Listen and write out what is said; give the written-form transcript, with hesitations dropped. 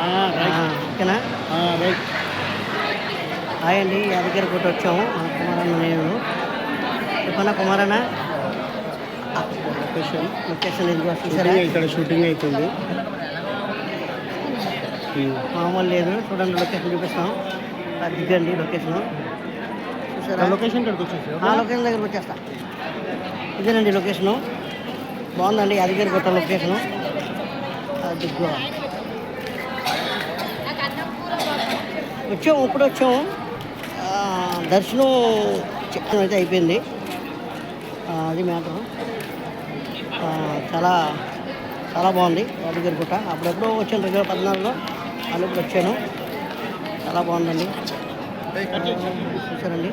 ఓకేనా? Right. Hi అండి, యాదగిరి గుట్ట వచ్చాము. కుమారన్న నేను చెప్పన్నా. కుమారన్న లొకేషన్ ఇదిగో చూసారా? ఇక్కడ షూటింగ్ అవుతుంది. మామూలు లేదు, చూడండి లొకేషన్ చూపిస్తాం. దిగ్గండి లొకేషన్ చూసారా? లొకేషన్ దగ్గరికి వచ్చేసి లొకేషన్ దగ్గరకు వచ్చేస్తా. ఇదేనండి లొకేషను, బాగుందండి యాదగిరి గుట్ట లొకేషను. దిగ్గు వచ్చాము, ఇప్పుడు వచ్చాము. దర్శనం చిత్రం అయితే అయిపోయింది. అది మ్యాటర్. చాలా చాలా బాగుంది యాదగిరి గుట్ట. అప్పుడెప్పుడో వచ్చాను 2014లో, మళ్ళీ ఇప్పుడు వచ్చాను. చాలా బాగుందండి. చూసారండి.